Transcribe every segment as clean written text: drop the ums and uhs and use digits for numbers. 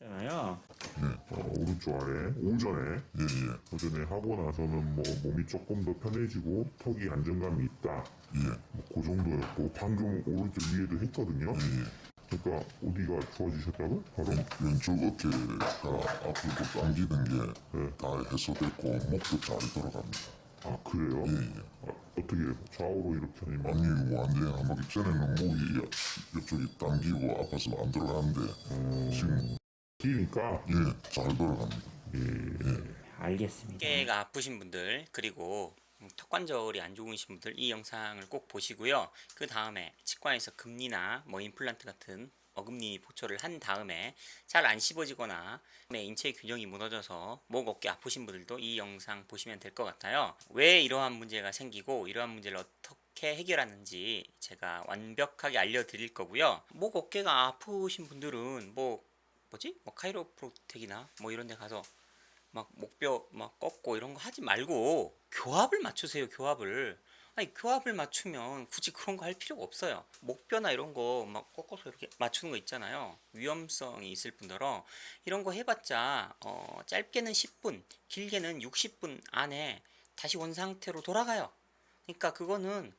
있잖아요. 오른쪽 아래 오전에 예, 오전에 하고 나서는 뭐 몸이 조금 더 편해지고 턱이 안정감이 있다. 예, 뭐 그 정도였고 방금 오른쪽 위에도 했거든요. 그러니까 어디가 좋아지셨다고? 바로 왼쪽 어깨가 아프고 당기는 게 다 해소됐고 목도 잘 돌아갑니다. 아 그래요? 어떻게 좌우로 이렇게 아니면 아니 완전히 하기 전에는 목이 이쪽이 당기고 아파서 안 돌아가는데 지금 끼니까 잘 돌아갑니다. 알겠습니다. 어깨가 아프신 분들 그리고 턱관절이 안 좋으신 분들 이 영상을 꼭 보시고요. 그 다음에 치과에서 금리나 뭐 임플란트 같은 어금니 보초를 한 다음에 잘 안 씹어지거나 인체 균형이 무너져서 목 어깨 아프신 분들도 이 영상 보시면 될 것 같아요. 왜 이러한 문제가 생기고 이러한 문제를 어떻게 해결하는지 제가 완벽하게 알려드릴 거고요. 목 어깨가 아프신 분들은 뭐 카이로프로텍이나 뭐 이런 데 가서 막 목뼈 막 꺾고 이런 거 하지 말고 교합을 맞추세요. 교합을. 아니 교합을 맞추면 굳이 그런 거 할 필요가 없어요. 목뼈나 이런 거 막 꺾어서 이렇게 맞추는 거 있잖아요. 위험성이 있을 뿐더러 이런 거 해봤자 짧게는 10분 길게는 60분 안에 다시 원 상태로 돌아가요. 그러니까 그거는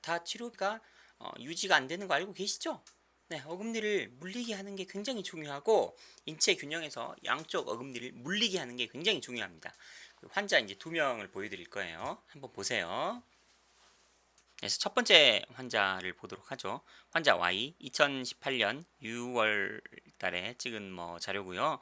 다 치료가 유지가 안 되는 거 알고 계시죠? 네, 어금니를 물리게 하는 게 굉장히 중요하고 인체 균형에서 양쪽 어금니를 물리게 하는 게 굉장히 중요합니다. 환자 이제 두 명을 보여드릴 거예요. 한번 보세요. 그래서 첫 번째 환자를 보도록 하죠. 환자 Y 2018년 6월 달에 찍은 뭐 자료고요.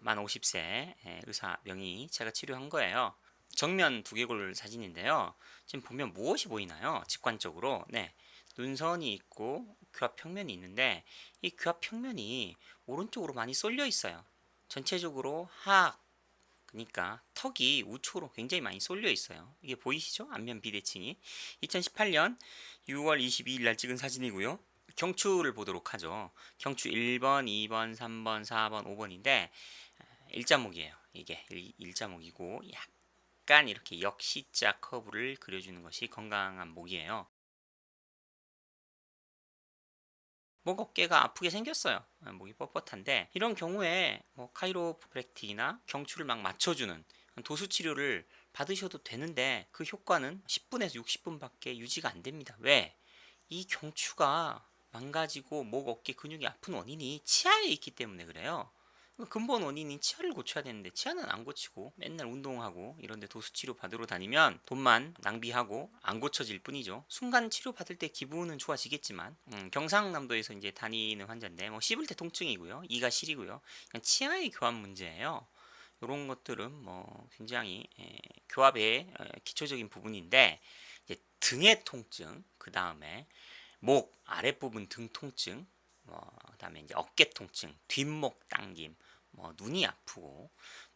만 50세 의사 명의 제가 치료한 거예요. 정면 두개골 사진인데요. 지금 보면 무엇이 보이나요? 직관적으로. 네. 눈선이 있고 귀합 평면이 있는데 이 귀합 평면이 오른쪽으로 많이 쏠려 있어요. 전체적으로 하악 그러니까 턱이 우측으로 굉장히 많이 쏠려 있어요. 이게 보이시죠? 안면 비대칭이 2018년 6월 22일 날 찍은 사진이고요. 경추를 보도록 하죠. 경추 1번, 2번, 3번, 4번, 5번인데 일자목이에요. 이게 일자목이고 약간 이렇게 역시자 커브를 그려주는 것이 건강한 목이에요. 목 어깨가 아프게 생겼어요. 목이 뻣뻣한데 이런 경우에 뭐 카이로프랙틱이나 경추를 막 맞춰주는 도수 치료를 받으셔도 되는데 그 효과는 10분에서 60분밖에 유지가 안 됩니다. 왜? 이 경추가 망가지고 목 어깨 근육이 아픈 원인이 치아에 있기 때문에 그래요. 근본 원인인 치아를 고쳐야 되는데 치아는 안 고치고 맨날 운동하고 이런데 도수 치료 받으러 다니면 돈만 낭비하고 안 고쳐질 뿐이죠. 순간 치료 받을 때 기분은 좋아지겠지만 경상남도에서 이제 다니는 환자인데 뭐 씹을 때 통증이고요, 이가 시리고요, 그냥 치아의 교합 문제예요. 이런 것들은 뭐 굉장히 교합의 기초적인 부분인데 이제 등의 통증, 그 다음에 목 아랫부분 등 통증, 그다음에 이제 어깨 통증, 뒷목 당김, 눈이 아프고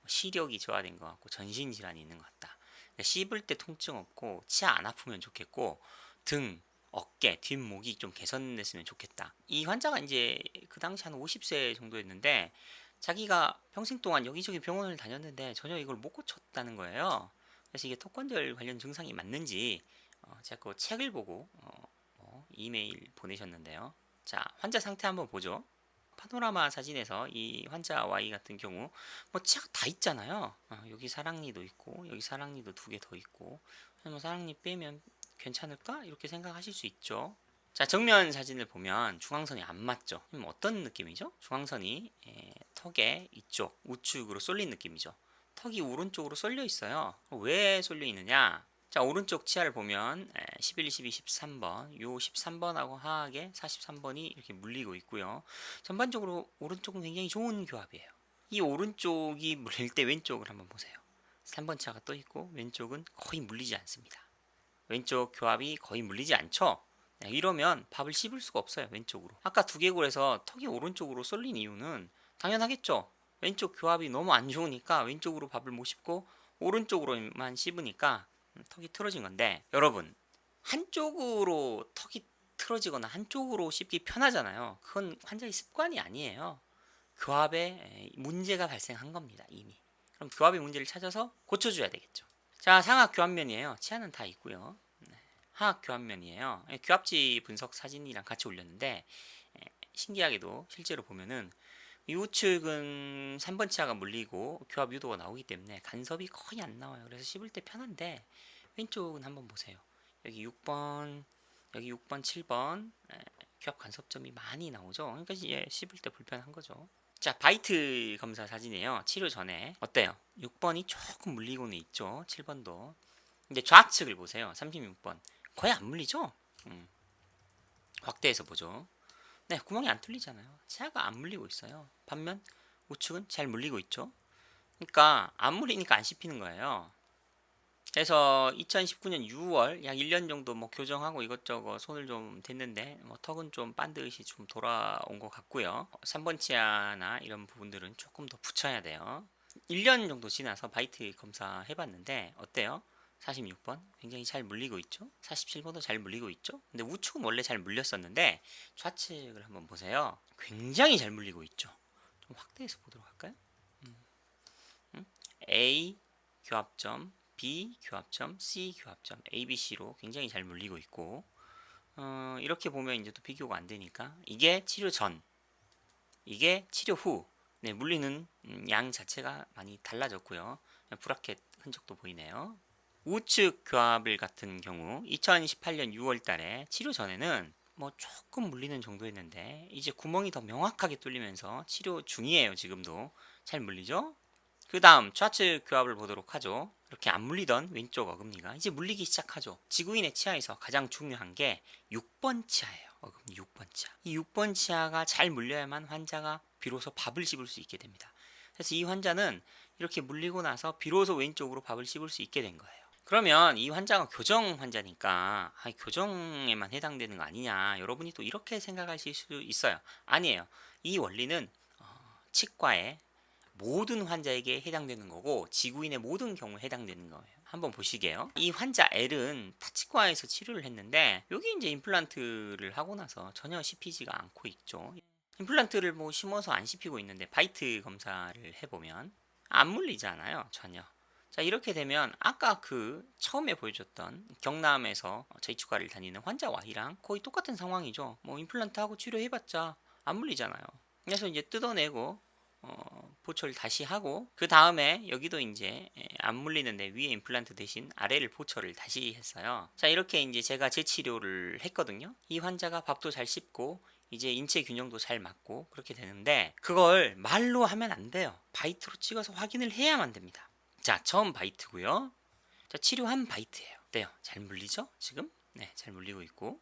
시력이 저하된 것 같고 전신 질환이 있는 것 같다. 그러니까 씹을 때 통증 없고 치아 안 아프면 좋겠고 등, 어깨, 뒷목이 좀 개선됐으면 좋겠다. 이 환자가 이제 그 당시 한 50세 정도였는데 자기가 평생 동안 여기저기 병원을 다녔는데 전혀 이걸 못 고쳤다는 거예요. 그래서 이게 턱관절 관련 증상이 맞는지 제가 그 책을 보고 이메일 보내셨는데요. 자, 환자 상태 한번 보죠. 파노라마 사진에서 이 환자 Y 같은 경우 뭐 치아가 다 있잖아요. 여기 사랑니도 있고 여기 사랑니도 두 개 더 있고 뭐 사랑니 빼면 괜찮을까? 이렇게 생각하실 수 있죠. 자, 정면 사진을 보면 중앙선이 안 맞죠. 그럼 어떤 느낌이죠? 중앙선이 턱의 이쪽 우측으로 쏠린 느낌이죠. 턱이 오른쪽으로 쏠려 있어요. 왜 쏠려 있느냐? 자, 오른쪽 치아를 보면 11, 12, 13번 요 13번하고 하악에 43번이 이렇게 물리고 있고요. 전반적으로 오른쪽은 굉장히 좋은 교합이에요. 이 오른쪽이 물릴 때 왼쪽을 한번 보세요. 3번 치아가 떠 있고 왼쪽은 거의 물리지 않습니다. 왼쪽 교합이 거의 물리지 않죠? 네, 이러면 밥을 씹을 수가 없어요. 왼쪽으로. 아까 두개골에서 턱이 오른쪽으로 쏠린 이유는 당연하겠죠. 왼쪽 교합이 너무 안 좋으니까 왼쪽으로 밥을 못 씹고 오른쪽으로만 씹으니까 턱이 틀어진 건데, 여러분 한쪽으로 턱이 틀어지거나 한쪽으로 씹기 편하잖아요. 그건 환자의 습관이 아니에요. 교합에 문제가 발생한 겁니다, 이미. 그럼 교합의 문제를 찾아서 고쳐줘야 되겠죠. 자, 상악 교합면이에요. 치아는 다 있고요. 하악 교합면이에요. 교합지 분석 사진이랑 같이 올렸는데 신기하게도 실제로 보면은 이 우측은 3번 치아가 물리고 교합 유도가 나오기 때문에 간섭이 거의 안 나와요. 그래서 씹을 때 편한데 왼쪽은 한번 보세요. 여기 6번, 여기 6번, 7번 교합 간섭점이 많이 나오죠. 그러니까 씹을 때 불편한 거죠. 자, 바이트 검사 사진이에요. 치료 전에 어때요? 6번이 조금 물리고는 있죠. 7번도. 근데 좌측을 보세요. 36번 거의 안 물리죠? 확대해서 보죠. 네, 구멍이 안 뚫리잖아요. 치아가 안 물리고 있어요. 반면 우측은 잘 물리고 있죠. 그러니까 안 물리니까 안 씹히는 거예요. 그래서 2019년 6월 약 1년 정도 뭐 교정하고 이것저것 손을 좀 댔는데 뭐 턱은 좀 반드시 좀 돌아온 것 같고요. 3번 치아나 이런 부분들은 조금 더 붙여야 돼요. 1년 정도 지나서 바이트 검사 해봤는데 어때요? 46번 굉장히 잘 물리고 있죠. 47번도 잘 물리고 있죠. 근데 우측은 원래 잘 물렸었는데 좌측을 한번 보세요. 굉장히 잘 물리고 있죠. 좀 확대해서 보도록 할까요? A 교합점, B 교합점, C 교합점, ABC로 굉장히 잘 물리고 있고 이렇게 보면 이제 또 비교가 안 되니까 이게 치료 전, 이게 치료 후 네, 물리는 양 자체가 많이 달라졌고요. 브라켓 흔적도 보이네요. 우측 교합일 같은 경우 2018년 6월 달에 치료 전에는 뭐 조금 물리는 정도였는데 이제 구멍이 더 명확하게 뚫리면서 치료 중이에요. 지금도 잘 물리죠? 그 다음 좌측 교합을 보도록 하죠. 이렇게 안 물리던 왼쪽 어금니가 이제 물리기 시작하죠. 지구인의 치아에서 가장 중요한 게 6번 치아예요. 어금니 6번 치아. 이 6번 치아가 잘 물려야만 환자가 비로소 밥을 씹을 수 있게 됩니다. 그래서 이 환자는 이렇게 물리고 나서 비로소 왼쪽으로 밥을 씹을 수 있게 된 거예요. 그러면 이 환자가 교정 환자니까 교정에만 해당되는 거 아니냐, 여러분이 또 이렇게 생각하실 수 있어요. 아니에요. 이 원리는 치과의 모든 환자에게 해당되는 거고 지구인의 모든 경우에 해당되는 거예요. 한번 보시게요. 이 환자 L은 타치과에서 치료를 했는데 여기 이제 임플란트를 하고 나서 전혀 씹히지가 않고 있죠. 임플란트를 뭐 심어서 안 씹히고 있는데 바이트 검사를 해보면 안 물리잖아요. 전혀. 자, 이렇게 되면 아까 그 처음에 보여줬던 경남에서 저희 치과를 다니는 환자 Y랑 거의 똑같은 상황이죠. 뭐 임플란트하고 치료해봤자 안 물리잖아요. 그래서 이제 뜯어내고 보철 다시 하고 그 다음에 여기도 이제 안 물리는데 위에 임플란트 대신 아래를 보철을 다시 했어요. 자, 이렇게 이제 제가 재치료를 했거든요. 이 환자가 밥도 잘 씹고 이제 인체 균형도 잘 맞고 그렇게 되는데 그걸 말로 하면 안 돼요. 바이트로 찍어서 확인을 해야만 됩니다. 자, 처음 바이트고요. 자, 치료한 바이트예요. 어때요? 잘 물리죠? 지금? 네, 잘 물리고 있고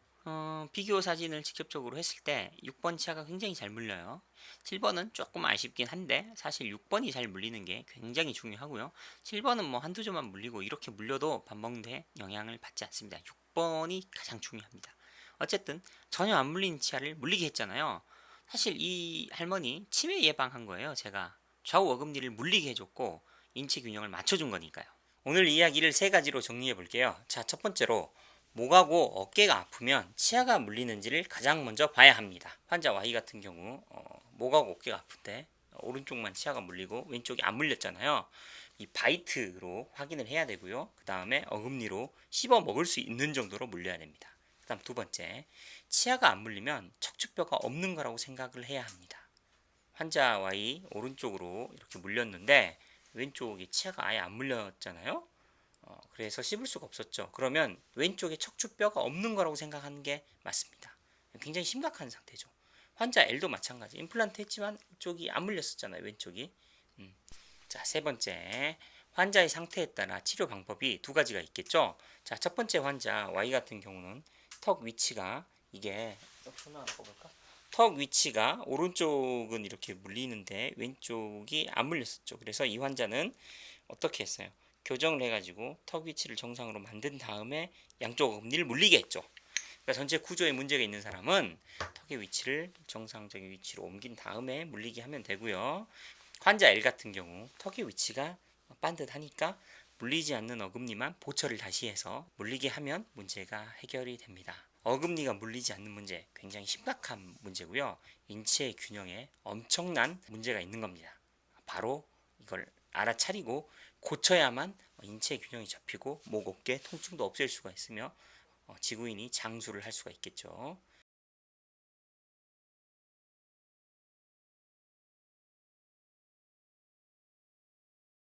비교 사진을 직접적으로 했을 때 6번 치아가 굉장히 잘 물려요. 7번은 조금 아쉽긴 한데 사실 6번이 잘 물리는 게 굉장히 중요하고요. 7번은 뭐 한두 점만 물리고 이렇게 물려도 밥 먹는데 영향을 받지 않습니다. 6번이 가장 중요합니다. 어쨌든 전혀 안 물린 치아를 물리게 했잖아요. 사실 이 할머니 치매 예방한 거예요. 제가 좌우 어금니를 물리게 해줬고 인체 균형을 맞춰준 거니까요. 오늘 이야기를 세 가지로 정리해 볼게요. 자, 첫 번째로 목하고 어깨가 아프면 치아가 물리는지를 가장 먼저 봐야 합니다. 환자 Y 같은 경우 목하고 어깨가 아픈데 오른쪽만 치아가 물리고 왼쪽이 안 물렸잖아요. 이 바이트로 확인을 해야 되고요. 그 다음에 어금니로 씹어 먹을 수 있는 정도로 물려야 됩니다. 그 다음 두 번째, 치아가 안 물리면 척추뼈가 없는 거라고 생각을 해야 합니다. 환자 Y 오른쪽으로 이렇게 물렸는데 왼쪽에 치아가 아예 안 물렸잖아요. 그래서 씹을 수가 없었죠. 그러면 왼쪽에 척추뼈가 없는 거라고 생각하는 게 맞습니다. 굉장히 심각한 상태죠. 환자 L도 마찬가지. 임플란트 했지만 이쪽이 안 물렸었잖아요. 왼쪽이. 자, 세 번째, 환자의 상태에 따라 치료 방법이 두 가지가 있겠죠. 자, 첫 번째 환자 Y 같은 경우는 턱 위치가 이게 손 하나 뽑을까? 턱 위치가 오른쪽은 이렇게 물리는데 왼쪽이 안 물렸었죠. 그래서 이 환자는 어떻게 했어요? 교정을 해가지고 턱 위치를 정상으로 만든 다음에 양쪽 어금니를 물리게 했죠. 그러니까 전체 구조에 문제가 있는 사람은 턱의 위치를 정상적인 위치로 옮긴 다음에 물리게 하면 되고요. 환자 L 같은 경우 턱의 위치가 반듯하니까 물리지 않는 어금니만 보철을 다시 해서 물리게 하면 문제가 해결이 됩니다. 어금니가 물리지 않는 문제 굉장히 심각한 문제고요. 인체 균형에 엄청난 문제가 있는 겁니다. 바로 이걸 알아차리고 고쳐야만 인체 균형이 잡히고 목, 어깨 통증도 없앨 수가 있으며 지구인이 장수를 할 수가 있겠죠.